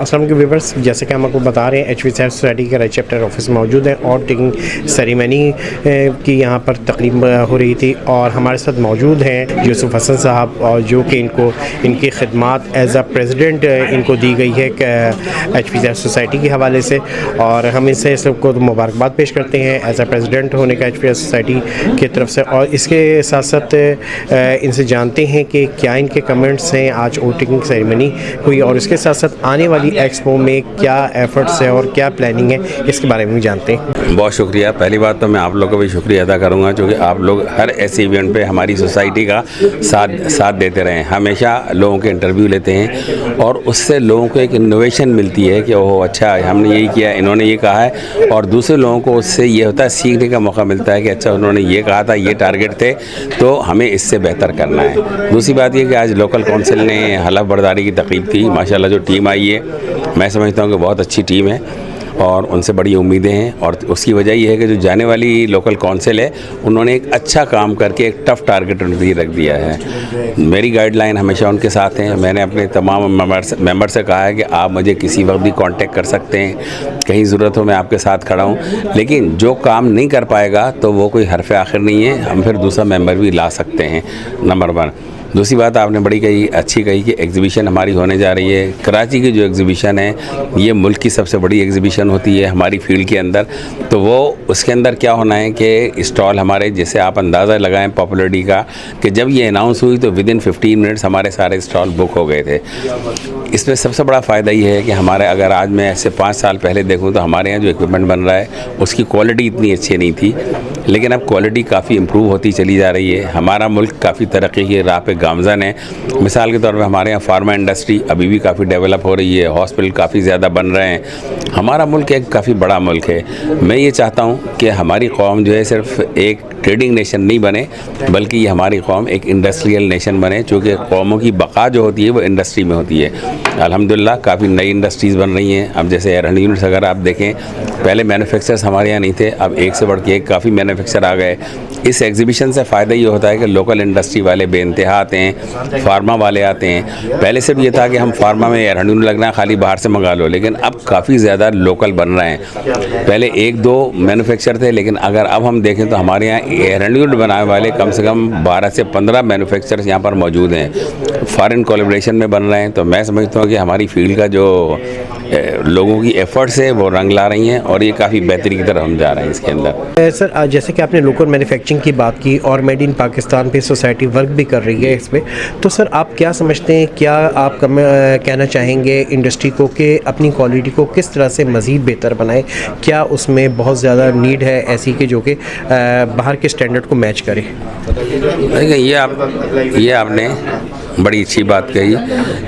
अस्सलाम वालेकुम व्यूअर्स, जैसे कि हम आपको बता रहे हैं HV साहब सोसाइटी के राइट चैप्टर ऑफिस मौजूद हैं और टिकिंग सेरेमनी की यहाँ पर तकरीब हो रही थी और हमारे साथ मौजूद हैं यूसुफ हसन साहब और जो कि इनकी खिदमात एज आ प्रेसिडेंट इनको दी गई है HV साहब सोसाइटी के हवाले से और हम इनसे सबको मुबारकबाद पेश करते हैं एज आ प्रेसिडेंट होने का HV सोसाइटी की तरफ से। और इसके साथ साथ इनसे जानते हैं कि क्या इनके कमेंट्स हैं। आज टिकिंग सेरेमनी हुई और इसके साथ साथ आने वाली एक्सपो में क्या एफर्ट्स है और क्या प्लानिंग है, इसके बारे में भी जानते हैं। बहुत शुक्रिया। पहली बात तो मैं आप लोगों का भी शुक्रिया अदा करूंगा क्योंकि आप लोग हर ऐसे इवेंट पे हमारी सोसाइटी का साथ देते रहे। हमेशा लोगों के इंटरव्यू लेते हैं और उससे लोगों को एक इनोवेशन मिलती है कि ओह अच्छा हमने यही किया, इन्होंने ये कहा है, और दूसरे लोगों को उससे ये होता है सीखने का मौका मिलता है कि अच्छा उन्होंने ये कहा था, ये टारगेट थे, तो हमें इससे बेहतर करना है। दूसरी बात ये कि आज लोकल काउंसिल ने हलफ बर्दारी की तकरीब की। माशाल्लाह जो टीम आई है मैं समझता हूँ कि बहुत अच्छी टीम है और उनसे बड़ी उम्मीदें हैं। और उसकी वजह यह है कि जो जाने वाली लोकल काउंसिल है उन्होंने एक अच्छा काम करके एक टफ़ टारगेट उनके रख दिया है। मेरी गाइडलाइन हमेशा उनके साथ हैं। मैंने अपने तमाम मेंबर से कहा है कि आप मुझे किसी वक्त भी कांटेक्ट कर सकते हैं, कहीं ज़रूरत हो मैं आपके साथ खड़ा हूँ। लेकिन जो काम नहीं कर पाएगा तो वो कोई हरफ आखिर नहीं है, हम फिर दूसरा मेंबर भी ला सकते हैं, नंबर 1। दूसरी बात आपने बड़ी अच्छी कही कि एग्ज़िबिशन हमारी होने जा रही है। कराची की जो एग्ज़िबिशन है ये मुल्क की सबसे बड़ी एग्ज़िबिशन होती है हमारी फील्ड के अंदर। तो वो उसके अंदर क्या होना है कि स्टॉल हमारे, जैसे आप अंदाज़ा लगाएं पॉपुलरिटी का, कि जब ये अनाउंस हुई तो विदिन 15 मिनट्स हमारे सारे स्टॉल बुक हो गए थे। इसमें सबसे बड़ा फ़ायदा ये है कि हमारे, अगर आज मैं ऐसे 5 साल पहले देखूँ तो हमारे यहाँ जो इक्विपमेंट बन रहा है उसकी क्वालिटी इतनी अच्छी नहीं थी, लेकिन अब क्वालिटी काफ़ी इम्प्रूव होती चली जा रही है। हमारा मुल्क काफ़ी तरक्की की राह पे गामज़न है। मिसाल के तौर पे हमारे यहाँ फार्मा इंडस्ट्री अभी भी काफ़ी डेवलप हो रही है, हॉस्पिटल काफ़ी ज़्यादा बन रहे हैं। हमारा मुल्क एक काफ़ी बड़ा मुल्क है। मैं ये चाहता हूँ कि हमारी कौम जो है सिर्फ एक ट्रेडिंग नेशन नहीं बने, बल्कि ये हमारी कौम एक इंडस्ट्रियल नेशन बने, चूँकि कौमों की बका जो होती है वो इंडस्ट्री में होती है। अल्हम्दुलिल्लाह काफ़ी नई इंडस्ट्रीज़ बन रही हैं। अब जैसे एयर हैंडलिंग यूनिट्स अगर आप देखें, पहले मैन्युफैक्चरर्स हमारे यहाँ नहीं थे, अब एक से बढ़ के एक काफ़ी मैन्युफैक्चर आ गए। इस एग्जीबिशन से फ़ायदा ये होता है कि लोकल इंडस्ट्री वाले बेइंतहा आते हैं, फार्मा वाले आते हैं। पहले सिर्फ ये था कि हम फार्मा में एयर हैंडलिंग लगना है, खाली बाहर से मंगा लो, लेकिन अब काफ़ी ज़्यादा लोकल बन रहे हैं। पहले 1-2 मैन्युफैक्चर थे, लेकिन अगर अब हम देखें तो हमारे यहाँ एयर हैंडलिंग बनाने वाले कम से कम 12 से 15 मैन्युफैक्चरर्स यहाँ पर मौजूद हैं, फॉरेन कोलैबोरेशन में बन रहे हैं। तो मैं समझता हूँ कि हमारी फील्ड का जो लोगों की एफर्ट्स है वो रंग ला रही हैं और ये काफ़ी बेहतरी की तरफ हम जा रहे हैं इसके अंदर। सर, जैसे कि आपने लोकल मैन्युफैक्चरिंग की बात की और मेड इन पाकिस्तान पे सोसाइटी वर्क भी कर रही है इस पर, तो सर आप क्या समझते हैं, क्या आप कहना चाहेंगे इंडस्ट्री को कि अपनी क्वालिटी को किस तरह से मज़ीद बेहतर बनाएं? क्या उसमें बहुत ज़्यादा नीड है ऐसी कि जो कि बाहर के स्टैंडर्ड को मैच करे? देखिए ये आपने बड़ी अच्छी बात कही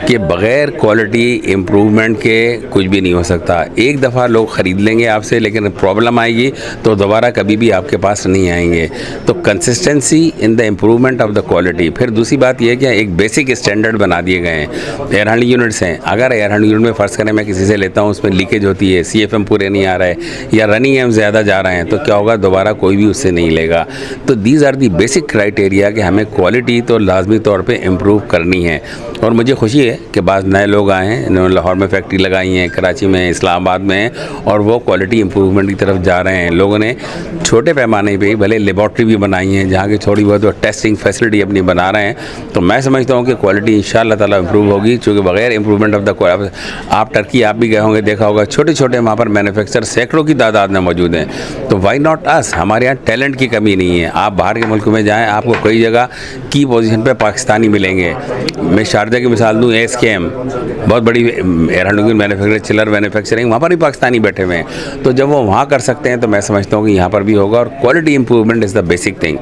कि बग़ैर क्वालिटी इम्प्रूवमेंट के कुछ भी नहीं हो सकता। एक दफ़ा लोग ख़रीद लेंगे आपसे, लेकिन प्रॉब्लम आएगी तो दोबारा कभी भी आपके पास नहीं आएंगे। तो consistency in the improvement of the quality. फिर दूसरी बात यह कि एक बेसिक स्टैंडर्ड बना दिए गए हैं। एयर हैंडलिंग यूनिट्स हैं, अगर एयर हैंडलिंग यूनिट में फ़र्ज़ करें मैं किसी से लेता हूँ, उसमें लीकेज होती है, CFM पूरे नहीं आ रहा है या रनिंग एम ज़्यादा जा रहे हैं, तो क्या होगा, दोबारा कोई भी उससे नहीं लेगा। तो these are the basic criteria कि हमें क्वालिटी तो लाजमी तौर पर इम्प्रूव करनी है। और मुझे खुशी है कि बाद नए लोग आए हैं, इन्होंने लाहौर में फैक्ट्री लगाई हैं, कराची में, इस्लामाबाद में, और वो क्वालिटी इंप्रूवमेंट की तरफ जा रहे हैं। लोगों ने छोटे पैमाने पे भले लेबॉर्ट्री भी बनाई है जहाँ की थोड़ी बहुत टेस्टिंग फैसिलिटी अपनी बना रहे हैं। तो मैं समझता हूँ कि क्वालिटी इंशाअल्लाह ताला इंप्रूव होगी, क्योंकि बगैर इंप्रूवमेंट ऑफ द क्वालिटी, आप टर्की आप भी गए होंगे, देखा होगा छोटे छोटे वहाँ पर मैन्युफैक्चर सैकड़ों की तादाद में मौजूद हैं। तो वाई नॉट अस? हमारे यहाँ टैलेंट की कमी नहीं है। आप बाहर के मुल्क में जाएँ, आपको कई जगह की पोजीशन पे पाकिस्तानी मिलेंगे। मैं शारजा की मिसाल दूँ, ASKM बहुत बड़ी air handling manufacturing, chiller manufacturing, वहाँ पर भी पाकिस्तानी बैठे हुए हैं। तो जब वो वहाँ कर सकते हैं तो मैं समझता हूँ कि यहाँ पर भी होगा। और quality improvement is the basic thing.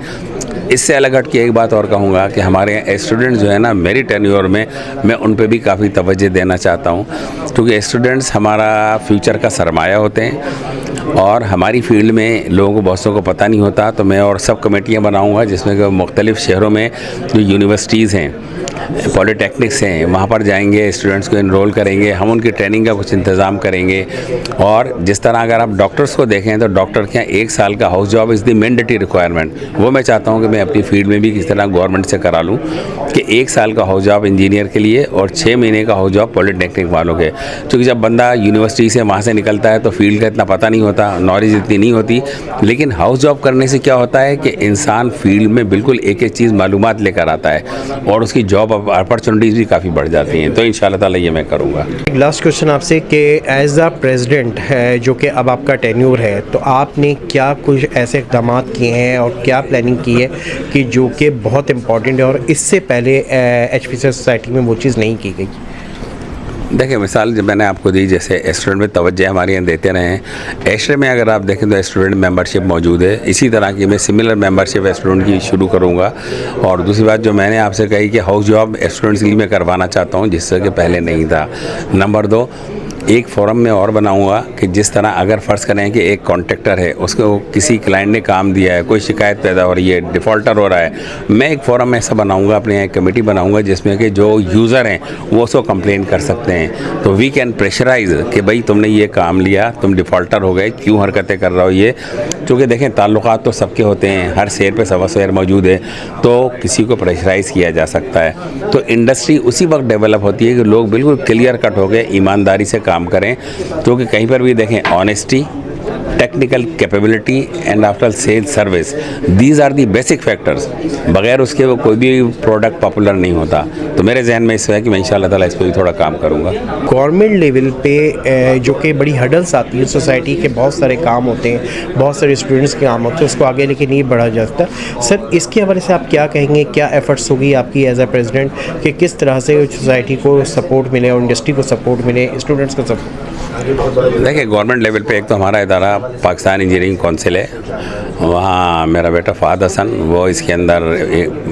इससे अलग हट के एक बात और कहूँगा कि हमारे यहाँ स्टूडेंट्स जो है ना, मेरी टेन्योर में मैं उन पे भी काफ़ी तवज्जो देना चाहता हूँ, क्योंकि स्टूडेंट्स हमारा फ्यूचर का सरमाया होते हैं और हमारी फील्ड में लोगों को, बहुत सौ को पता नहीं होता। तो मैं और सब कमेटियाँ बनाऊँगा जिसमें कि मुख्तलिफ़ शहरों में जो यूनिवर्सिटीज़ हैं पॉलिटेक्निक्स हैं वहाँ पर जाएंगे, स्टूडेंट्स को इनरोल करेंगे, हम उनकी ट्रेनिंग का कुछ इंतज़ाम करेंगे। और जिस तरह अगर आप डॉक्टर्स को देखें तो डॉक्टर के यहाँ 1 साल का house job is the mandatory requirement. वो मैं चाहता हूँ कि मैं अपनी फील्ड में भी किस तरह गवर्नमेंट से करा लूँ कि 1 साल का हाउस जॉब इंजीनियर के लिए और 6 महीने का हाउस जॉब पॉलिटेक्निक वालों के। क्योंकि जब बंदा यूनिवर्सिटी से वहाँ से निकलता है तो फील्ड का इतना पता नहीं होता, नॉलेज इतनी नहीं होती, लेकिन हाउस जॉब करने से क्या होता है कि इंसान फील्ड में बिल्कुल एक एक चीज़ मालूमात लेकर आता है और उसकी जॉब अपॉर्चुनिटीज़ भी काफ़ी बढ़ जाती हैं। तो इंशाल्लाह ताला ये मैं करूँगा। लास्ट क्वेश्चन आपसे कि एज अ प्रेसिडेंट है जो कि अब आपका टेन्योर है, तो आपने क्या कुछ ऐसे इक़दाम किए हैं और क्या प्लानिंग की है कि जो कि बहुत इम्पॉर्टेंट है और इससे पहले HPCS सोसाइटी में वो चीज़ नहीं की गई? देखिए मिसाल जब मैंने आपको दी, जैसे स्टूडेंट में तवज्जो हमारे यहाँ देते रहे हैं। एशरे में अगर आप देखें तो स्टूडेंट मेंबरशिप मौजूद है, इसी तरह की मैं सिमिलर मेंबरशिप स्टूडेंट की शुरू करूँगा। और दूसरी बात जो मैंने आपसे कही कि हाउस जॉब स्टूडेंट्स के लिए मैं करवाना चाहता हूँ, जिससे कि पहले नहीं था। नंबर 2, एक फोरम में और बनाऊंगा कि जिस तरह अगर फ़र्ज़ करें कि एक कॉन्ट्रैक्टर है, उसको किसी क्लाइंट ने काम दिया है, कोई शिकायत पैदा हो रही है, डिफ़ॉल्टर हो रहा है, मैं एक फोरम ऐसा बनाऊंगा, अपने यहाँ एक कमेटी बनाऊंगा जिसमें कि जो यूज़र हैं वो उसको कंप्लेन कर सकते हैं। तो वी कैन प्रेशराइज़ कि भाई तुमने ये काम लिया, तुम डिफ़ॉल्टर हो गए, क्यों हरकतें कर रहे हो ये। क्योंकि देखें ताल्लुकात तो सबके होते हैं, हर शहर पे सवा शहर मौजूद है, तो किसी को प्रेशराइज़ किया जा सकता है। तो इंडस्ट्री उसी वक्त डेवलप होती है कि लोग बिल्कुल क्लियर कट हो गए, ईमानदारी से काम करें। क्योंकि कहीं पर भी देखें honesty, technical capability and after sale service, these are the basic factors. बगैर उसके वो कोई भी प्रोडक्ट पॉपुलर नहीं होता। तो मेरे जहन में इससे है कि मैं इंशाल्लाह ताला इस पर भी थोड़ा काम करूँगा। गवर्नमेंट लेवल पे जो कि बड़ी हर्डल्स आती है, सोसाइटी के बहुत सारे काम होते हैं, बहुत सारे स्टूडेंट्स के काम होते हैं, उसको आगे लेके नहीं बढ़ा जाता। सर इसके हवाले से आप क्या कहेंगे, क्या एफर्ट्स होगी आपकी एज अ प्रेसिडेंट कि किस तरह से सोसाइटी को सपोर्ट मिले और इंडस्ट्री को सपोर्ट मिले, स्टूडेंट्स को सपोर्ट? देखिए गवर्नमेंट लेवल पे एक तो हमारा इदारा पाकिस्तान इंजीनियरिंग काउंसिल है, वहाँ मेरा बेटा फ़ाद हसन वो इसके अंदर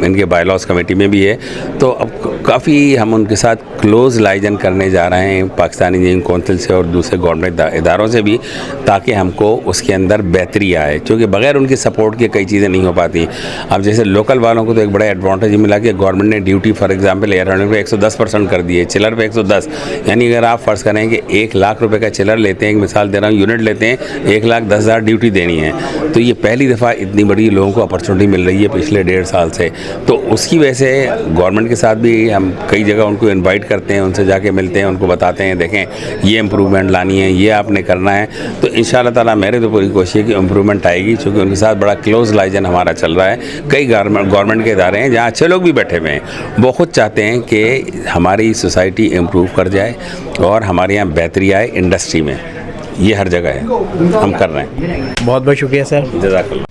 इनके बायलॉज कमेटी में भी है। तो अब काफ़ी हम उनके साथ क्लोज़ लाइजन करने जा रहे हैं पाकिस्तान इंजीनियरिंग काउंसिल से और दूसरे गवर्नमेंट इदारों से भी, ताकि हमको उसके अंदर बेहतरी आए। क्योंकि बगैर उनकी सपोर्ट के कई चीज़ें नहीं हो पाती। अब जैसे लोकल वालों को तो एक बड़ा एडवांटेज मिला कि गवर्नमेंट ने duty for example air hundred पे 110% कर दी है, चिलर पे 110। यानी अगर आप फ़र्ज़ करें कि 1 लाख रुपए का चिलर लेते हैं, एक मिसाल दे रहा हूँ, यूनिट लेते हैं, 1,10,000 ड्यूटी देनी है। तो ये पहली दफ़ा इतनी बड़ी लोगों को अपॉर्चुनिटी मिल रही है पिछले 1.5 साल से। तो उसकी वजह से गवर्नमेंट के साथ भी हम कई जगह उनको इनवाइट करते हैं, उनसे जाके मिलते हैं, उनको बताते हैं देखें ये इम्प्रूवमेंट लानी है, ये आपने करना है। तो इंशाल्लाह ताला मेरे तो पूरी कोशिश है कि इम्प्रूवमेंट आएगी, क्योंकि उनके साथ बड़ा क्लोज लाइजन हमारा चल रहा है। कई गवर्नमेंट के इदारे हैं जहाँ अच्छे लोग भी बैठे हुए हैं, वो खुद चाहते हैं कि हमारी सोसाइटी इम्प्रूव कर जाए और हमारे यहाँ बेहतरी आए इंडस्ट्री में। ये हर जगह है, हम कर रहे हैं। बहुत बहुत शुक्रिया सर। जज़ाकल्लाह।